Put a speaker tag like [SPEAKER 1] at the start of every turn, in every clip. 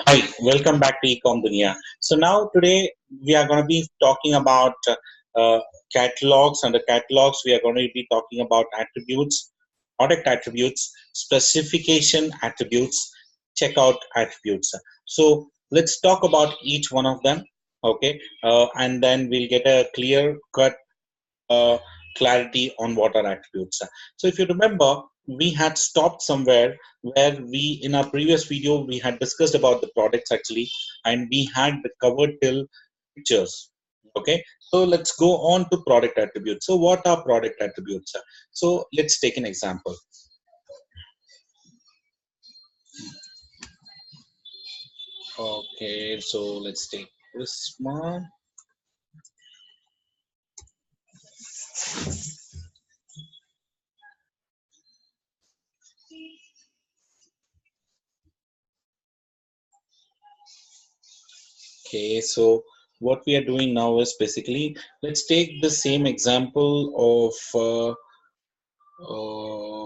[SPEAKER 1] Hi, welcome back to Ecom Dunia. So now today we are going to be talking about uh, catalogs. Under catalogs, we are going to be talking about attributes, product attributes, specification attributes, checkout attributes. So let's talk about each one of them. Okay, and then we'll get a clear cut uh, clarity on what are attributes. So if you remember, we had stopped somewhere where in our previous video, we had discussed about the products actually, and we had covered till pictures. Okay, so let's go on to product attributes. So what are product attributes? So let's take an example. Okay, so let's take this one. Okay, so what we are doing now is basically, let's take the same example of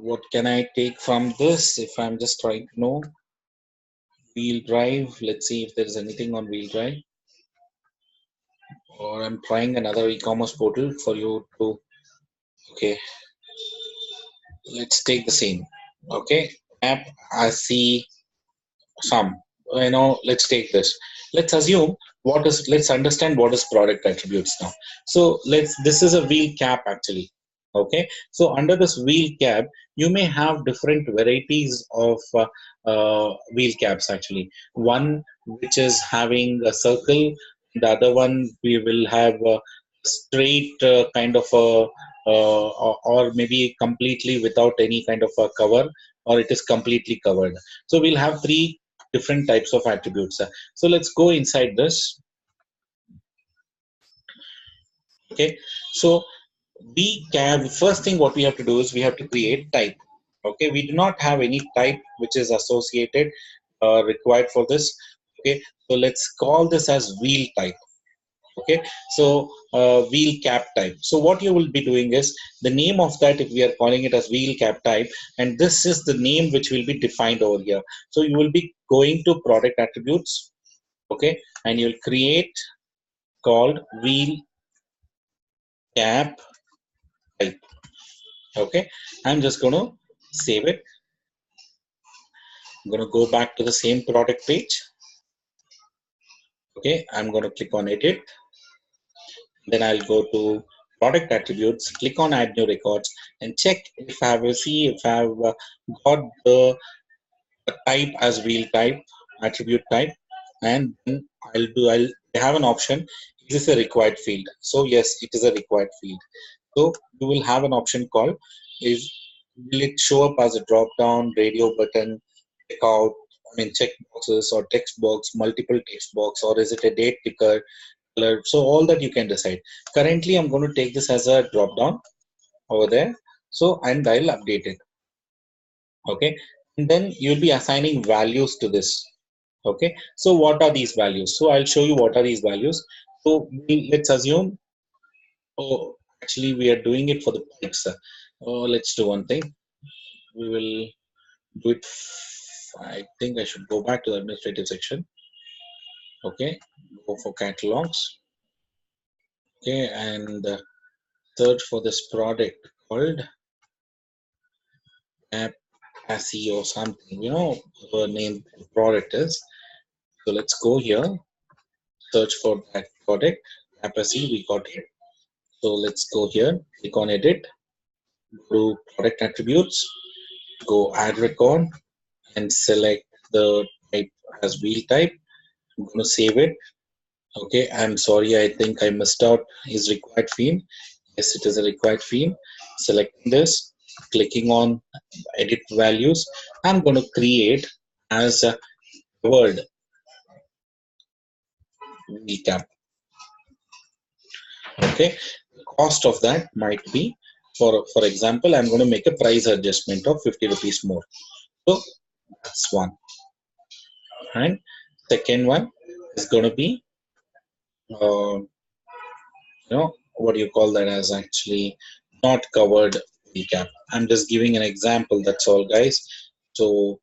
[SPEAKER 1] what can I take from this if I'm just trying to know wheel drive. Let's see if there is anything on wheel drive, or I'm trying another e-commerce portal for you to. Okay, let's take the same. Okay, app I see some. Let's take this. Let's assume let's understand what is product attributes now. So this is a wheel cap actually. Okay, so under this wheel cap, you may have different varieties of wheel caps actually. One which is having a circle, the other one we will have a straight kind of a or maybe completely without any kind of a cover, or it is completely covered. So we'll have three different types of attributes. So let's go inside this. Okay, so we can first thing what we have to do is we have to create type. Okay, we do not have any type which is associated required for this. Okay, so let's call this as wheel type. Okay, so wheel cap type. So what you will be doing is the name of that, if we are calling it as wheel cap type, and this is the name which will be defined over here. So you will be going to product attributes. Okay, and you'll create called wheel cap type. Okay, I'm just going to save it. I'm going to go back to the same product page. Okay, I'm going to click on edit. Then I'll go to product attributes, click on add new records, and check if I have got the type as wheel type, attribute type, and then I'll have an option. Is this a required field? So yes, it is a required field. So you will have an option called is will it show up as a drop down, radio button, checkout, check boxes or text box, multiple text box, or is it a date picker, color? So all that you can decide. Currently, I'm going to take this as a drop down over there. So and I'll update it. Okay, and then you'll be assigning values to this. Okay, so what are these values? So I'll show you what are these values. So let's assume, oh, actually we are doing it for the pipes. Oh, let's do one thing. We will do it. I think I should go back to the administrative section. Okay, go for catalogs. Okay, and search for this product called app SE or something. The name product is. So let's go here, search for that product, app SE. We got it. So let's go here, click on edit, go to product attributes, go add record, and select the type as wheel type. I'm going to save it. Okay, I'm sorry, I think I missed out is required field. Yes, it is a required field. Selecting this, clicking on edit values. I'm going to create as a word wheel cap. Okay, the cost of that might be, for example, I'm going to make a price adjustment of 50 rupees more. So that's one. And second one is going to be what do you call that as actually not covered recap. I'm just giving an example, that's all guys. So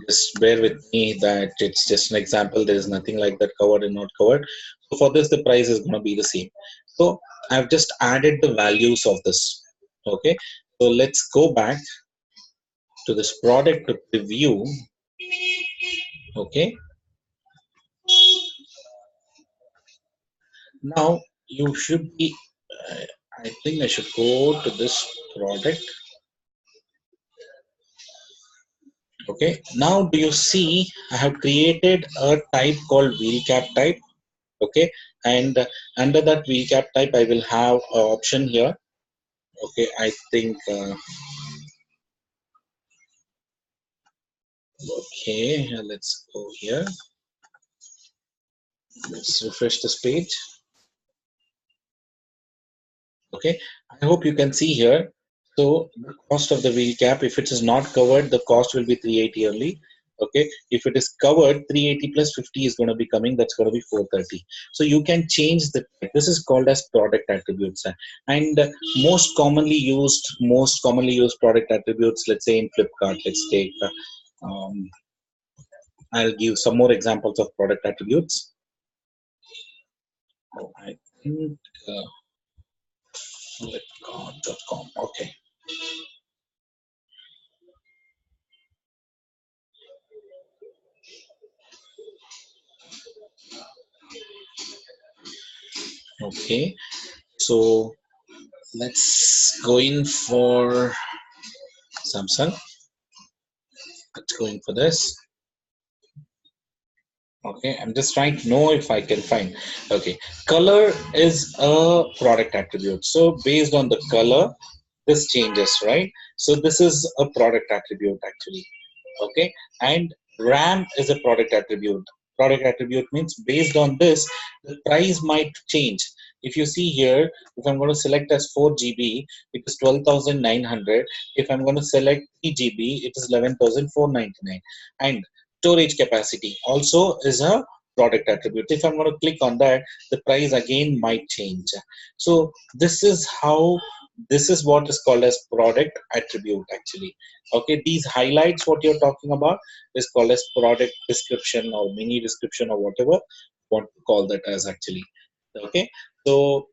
[SPEAKER 1] Just bear with me that it's just an example. There is nothing like that covered and not covered. So for this, the price is going to be the same. So I've just added the values of this. Okay. So let's go back to this product review. Okay. Now you should be, I think I should go to this product. Okay. Now do you see I have created a type called wheel cap type. Okay. And under that wheel cap type, I will have an option here. Okay. I think, okay, let's go here. Let's refresh this page. Okay. I hope you can see here. So the cost of the wheel cap, if it is not covered, the cost will be 380 only. Okay, if it is covered, 380 plus 50 is going to be coming. That's going to be 430. So you can change the. This is called as product attributes, and most commonly used product attributes. Let's say in Flipkart, let's take. Um, I'll give some more examples of product attributes. Oh, I think Flipkart.com. Okay. Okay. So let's go in for Samsung. Let's go in for this. Okay, I'm just trying to know if I can find. Okay, color is a product attribute. So based on the color, this changes, right? So this is a product attribute actually. Okay, and RAM is a product attribute. Product attribute means based on this, the price might change. If you see here, if I'm going to select as 4 GB, it is 12,900. If I'm going to select 3 GB, it is 11,499. And storage capacity also is a product attribute. If I'm going to click on that, the price again might change. So this is what is called as product attribute actually. Okay, these highlights what you're talking about is called as product description or mini description or whatever you want to call that as actually. Okay, so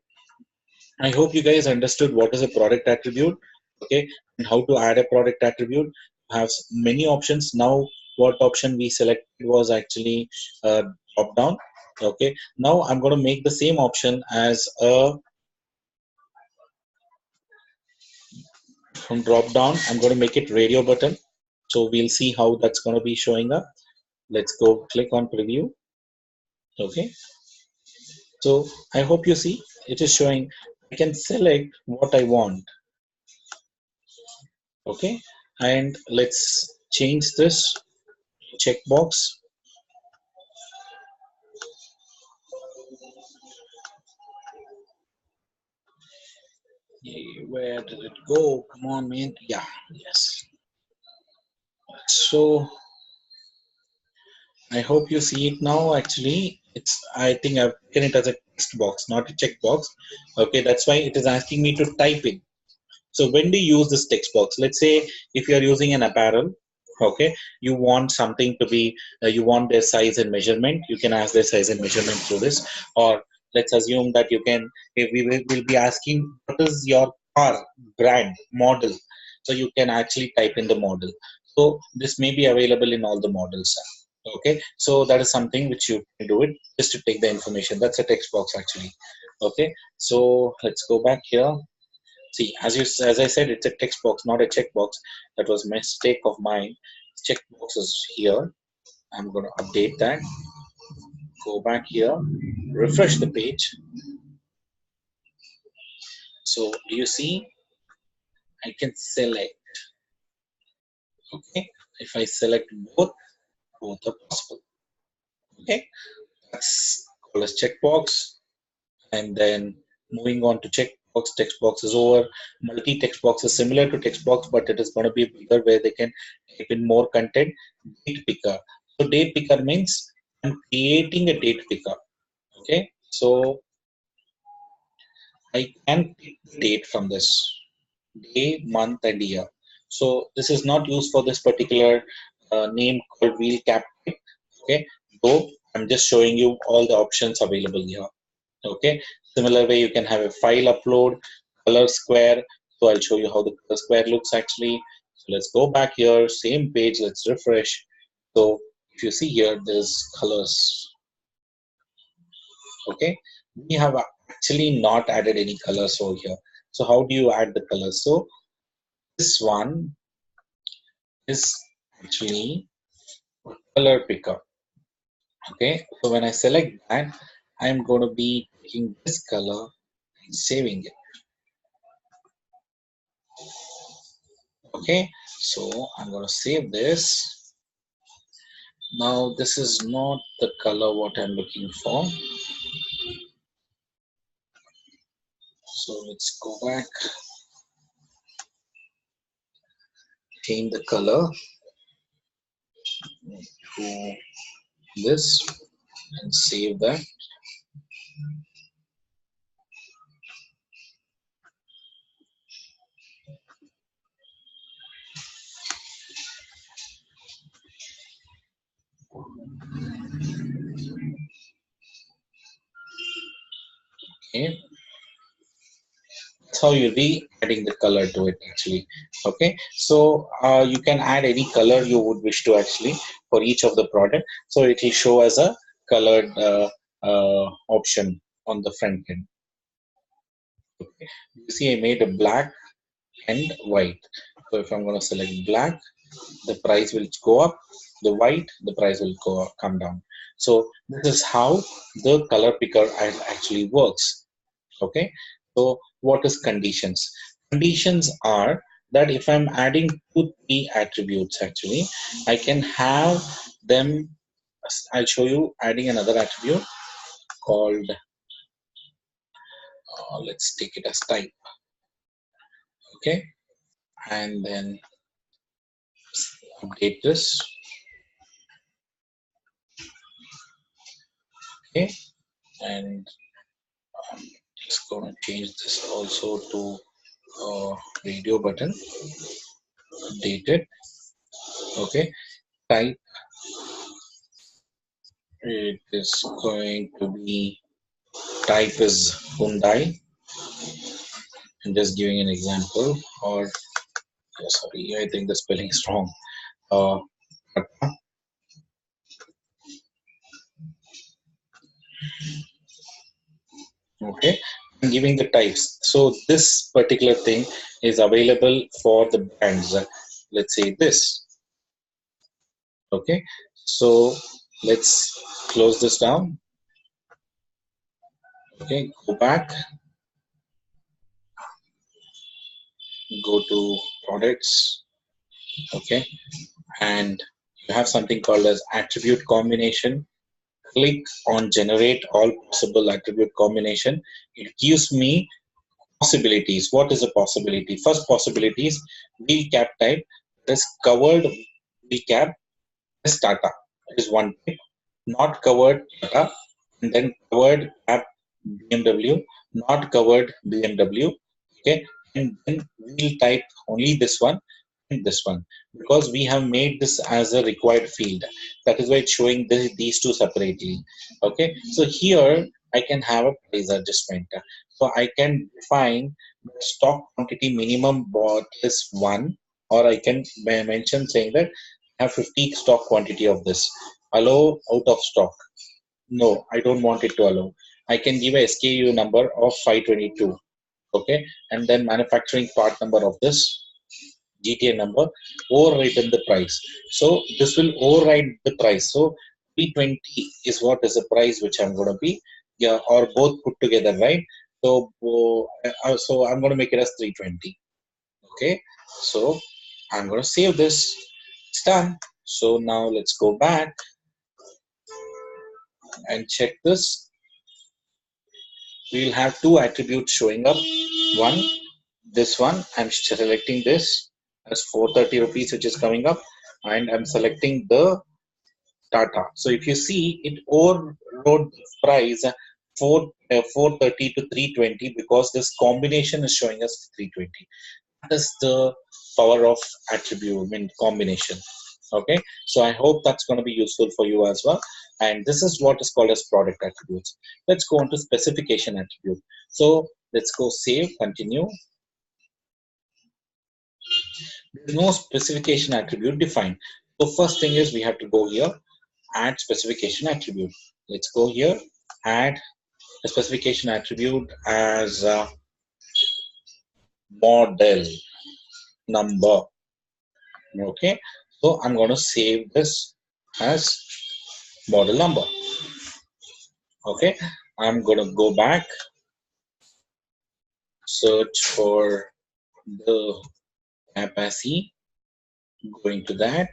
[SPEAKER 1] I hope you guys understood what is a product attribute, okay, and how to add a product attribute. Have many options. Now what option we selected was actually drop down. Okay, now I'm going to make the same option as a from drop down. I'm going to make it radio button. So we'll see how that's going to be showing up. Let's go click on preview. Okay, so I hope you see it is showing. I can select what I want. Okay, and let's change this checkbox. Where did it go? Come on, man. Yeah, yes. So I hope you see it now. Actually, I think I've taken it as a text box, not a checkbox. Okay, that's why it is asking me to type in. So when do you use this text box? Let's say if you are using an apparel, okay, you want something to be, you want their size and measurement, you can ask their size and measurement through this. Or let's assume that you can, if we'll be asking what is your car brand model. So you can actually type in the model. So this may be available in all the models. Okay, so that is something which you can do it just to take the information. That's a text box actually. Okay, so let's go back here. See, as I said, it's a text box, not a checkbox. That was a mistake of mine. Checkbox is here. I'm going to update that. Go back here, refresh the page. So do you see? I can select. Okay, if I select both are possible. Okay, that's called as checkbox. And then moving on to checkbox, text box is over. Multi text box is similar to text box, but it is going to be bigger where they can type in more content. Date picker. So date picker means I'm creating a date picker. Okay, so I can pick the date from this day, month, and year. So this is not used for this particular name called wheel cap type. Okay, so I'm just showing you all the options available here. Okay, similar way you can have a file upload, color square. So I'll show you how the color square looks actually. So let's go back here, same page, let's refresh. So if you see here, there's colors. Okay, we have actually not added any colors over here. So how do you add the colors? So this one is actually color picker. Okay, so when I select that, I'm going to be taking this color and saving it. Okay, so I'm going to save this. Now this is not the color what I'm looking for. So let's go back, change the color to this and save that. Okay, that's how you'll be adding the color to it actually. Okay, so you can add any color you would wish to actually for each of the product. So it will show as a colored option on the front end. Okay, you see I made a black and white. So if I'm going to select black, the price will go up. The white, the price will go up, come down. So this is how the color picker actually works. Okay, so what is conditions? Conditions are that if I'm adding 2-3 attributes actually, I can have them. I'll show you adding another attribute called let's take it as type. Okay, and then update this. Okay, and I'm just going to change this also to radio button. Update it. Okay, type it is going to be type is Hyundai. I'm just giving an example, or sorry, I think the spelling is wrong. Uh, okay, I'm giving the types. So this particular thing is available for the brands. Let's say this. Okay, so let's close this down. Okay, go back, go to products. Okay, and you have something called as attribute combination. Click on generate all possible attribute combination. It gives me possibilities. What is a possibility? First possibility is wheel cap type. That is covered wheel cap is Tata. That is one type. Not covered Tata, and then covered cap BMW, not covered BMW. Okay, and then wheel type only this one and this one, because we have made this as a required field. That is why it's showing these two separately. Okay, so here I can have a price adjustment. So I can define stock quantity minimum bought is 1, or I can mention saying that I have 50 stock quantity of this. Allow out of stock. No, I don't want it to allow. I can give a SKU number of 522. Okay, and then manufacturing part number of this GTA number, overwrite the price. So this will override the price. So 320 is what is the price which I'm going to be, yeah, or both put together, right? So so I'm going to make it as 320. Okay, so I'm going to save this. It's done. So now let's go back and check this. We will have two attributes showing up. One, this one, I'm selecting this as 430 rupees, which is coming up, and I'm selecting the Tata. So if you see, it overrode the price 430 to 320 because this combination is showing us 320. That is the power of attribute, I mean combination. Okay, so I hope that's going to be useful for you as well. And this is what is called as product attributes. Let's go on to specification attribute. So let's go save, continue. There's no specification attribute defined. So first thing is we have to go here, add specification attribute. Let's go here, add a specification attribute as model number. Okay, so I'm going to save this as model number. Okay, I'm going to go back, search for the capacity, going to that,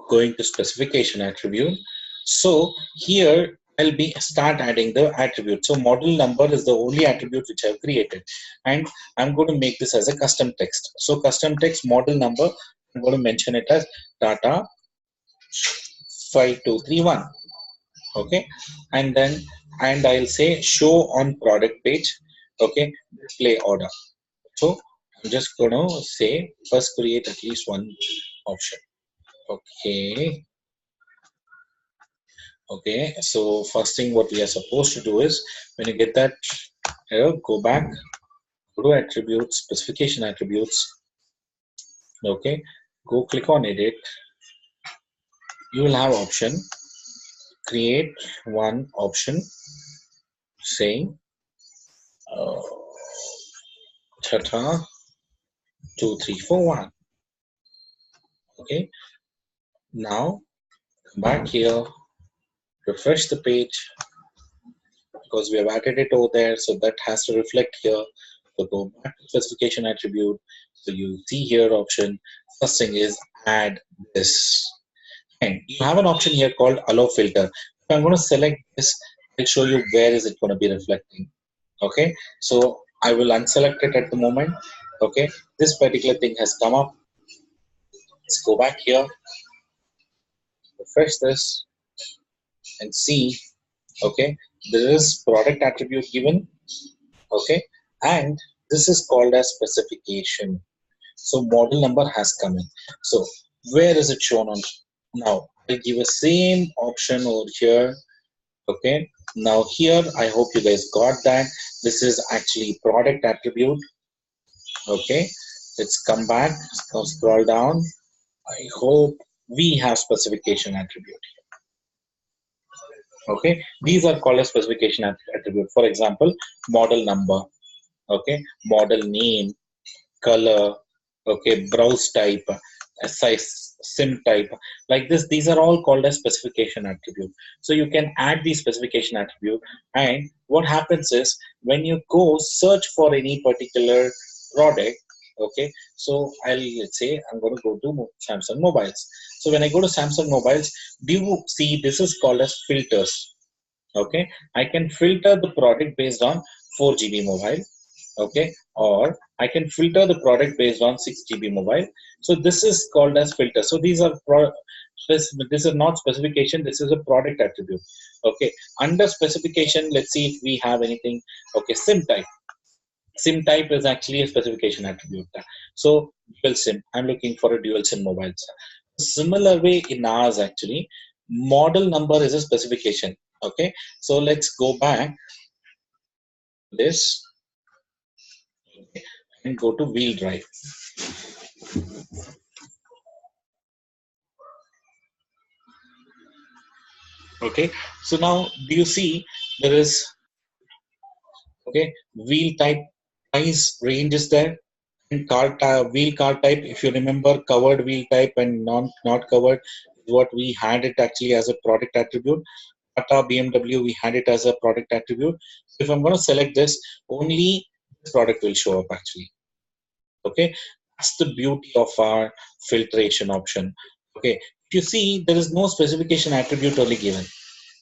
[SPEAKER 1] going to specification attribute. So here I'll be start adding the attribute. So model number is the only attribute which I've created, and I'm going to make this as a custom text. So custom text model number, I'm going to mention it as Tata 5231. Okay, and I'll say show on product page. Okay, display order. So I'm just going to say first create at least one option. Okay. Okay, so first thing what we are supposed to do is when you get that error, go back, go to attributes, specification attributes. Okay, go click on edit. You will have option, create one option saying Tata 2341. Okay, now come back here, refresh the page because we have added it over there, so that has to reflect here. So go back to specification attribute. So you see here option. First thing is add this. And you have an option here called allow filter. If I'm going to select this, I'll show you where is it going to be reflecting. Okay, so I will unselect it at the moment. Okay, this particular thing has come up. Let's go back here, refresh this, and see. Okay, there is product attribute given. Okay, and this is called as specification. So model number has come in. So where is it shown on? Now I'll give a same option over here. Okay, now here I hope you guys got that. This is actually product attribute. Okay, let's come back, scroll down. I hope we have specification attribute. Okay, these are called as specification attribute. For example, model number. Okay, model name, color, okay, browse type, size, sim type, like this. These are all called as specification attribute. So you can add the specification attribute, and what happens is when you go search for any particular product, okay, so let's say I'm going to go to Samsung mobiles. So when I go to Samsung mobiles, do you see this is called as filters? Okay, I can filter the product based on 4 GB mobile. Okay, or I can filter the product based on 6 GB mobile. So this is called as filter. So these are this is not specification, this is a product attribute. Okay, under specification, let's see if we have anything. Okay, sim type. Sim type is actually a specification attribute. So dual sim, I'm looking for a dual sim mobile. Similar way in ours, actually model number is a specification. Okay, so let's go back this and go to wheel drive. Okay, so now do you see there is, okay, wheel type price range is there, and car type, wheel car type, if you remember, covered wheel type and not covered is what we had it actually as a product attribute. Tata, BMW, we had it as a product attribute. So if I'm going to select this, only this product will show up actually. Okay, that's the beauty of our filtration option. Okay, if you see there is no specification attribute only given.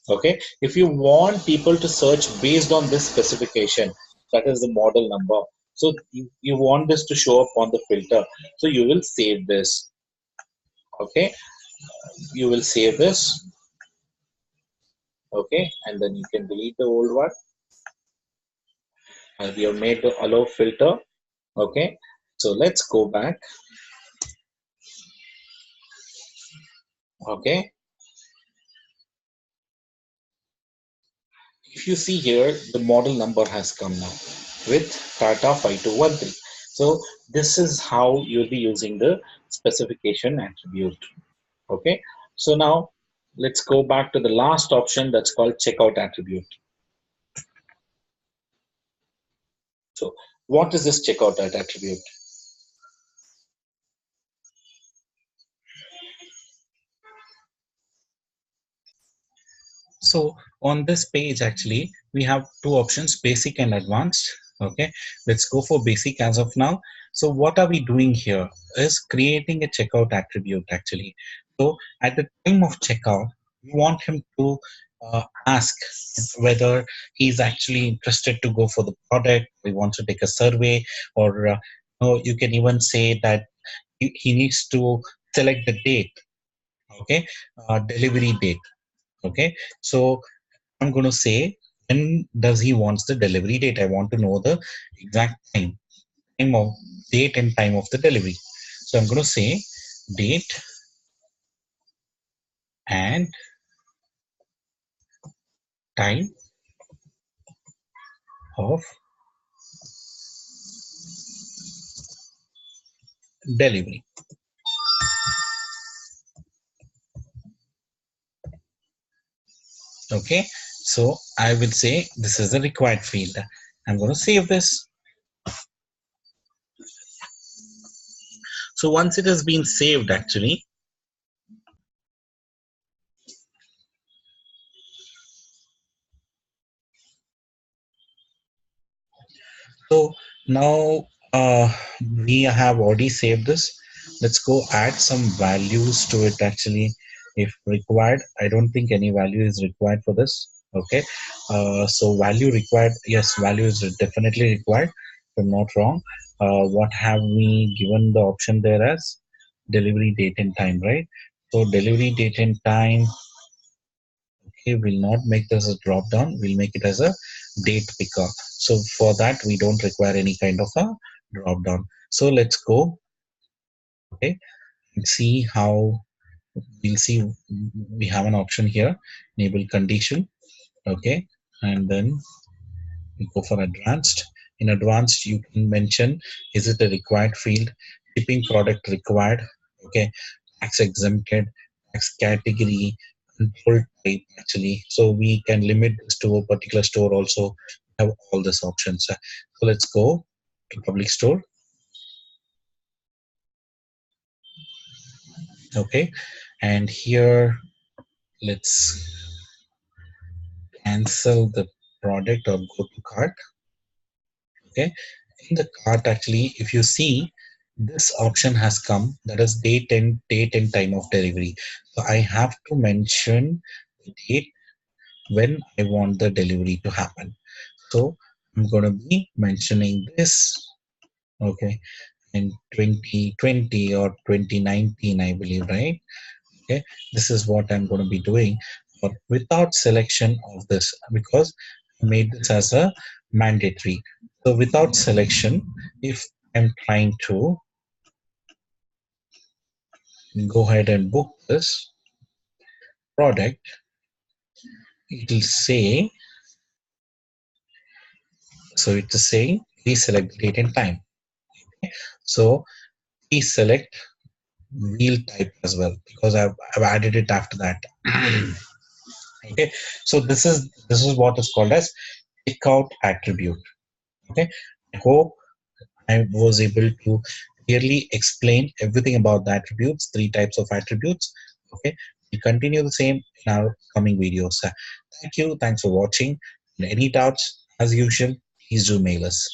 [SPEAKER 1] Okay, if you want people to search based on this specification, that is the model number, so you want this to show up on the filter, so you will save this. Okay, you will save this. Okay, and then you can delete the old one, and we have made the allow filter. Okay, so let's go back. Okay. If you see here, the model number has come now with Tata 5213. So this is how you'll be using the specification attribute. Okay. So now let's go back to the last option that's called checkout attribute. So what is this checkout attribute? So on this page, actually, we have two options, basic and advanced. Okay, let's go for basic as of now. So what are we doing here is creating a checkout attribute actually. So at the time of checkout, we want him to ask whether he's actually interested to go for the product. We want to take a survey, or you can even say that he needs to select the date. Okay, delivery date. Okay, so I'm going to say when does he wants the delivery date. I want to know the exact time of date and time of the delivery. So I'm going to say date and time of delivery. Okay, so I will say this is the required field. I'm going to save this. So once it has been saved, actually, so now we have already saved this. Let's go add some values to it actually if required. I don't think any value is required for this. Okay, so value required. Yes, value is definitely required. If I'm not wrong. What have we given the option there as delivery date and time, right? So delivery date and time. Okay, we'll not make this a drop down. We'll make it as a date picker. So for that, we don't require any kind of a drop down. So let's go, okay, and see how we'll see. We have an option here, enable condition, okay, and then we go for advanced. In advanced, you can mention, is it a required field, shipping product required, okay, tax exempted, tax category, control type actually. So we can limit this to a particular store also, have all these options. So let's go to public store. Okay, and here let's cancel the product or go to cart. Okay, in the cart actually, if you see, this option has come, that is date and time of delivery. So I have to mention the date when I want the delivery to happen. So I'm going to be mentioning this, okay, in 2020 or 2019, I believe, right? Okay, this is what I'm going to be doing, but without selection of this, because I made this as a mandatory. So without selection, if I'm trying to go ahead and book this product, it will say, so it is saying please select date and time. So please select wheel type as well, because I've added it after that. Okay, so this is what is called as checkout attribute. Okay, I hope I was able to clearly explain everything about the attributes, three types of attributes. Okay, we continue the same in our coming videos. Thank you, thanks for watching. And any doubts, as usual, please do mail us.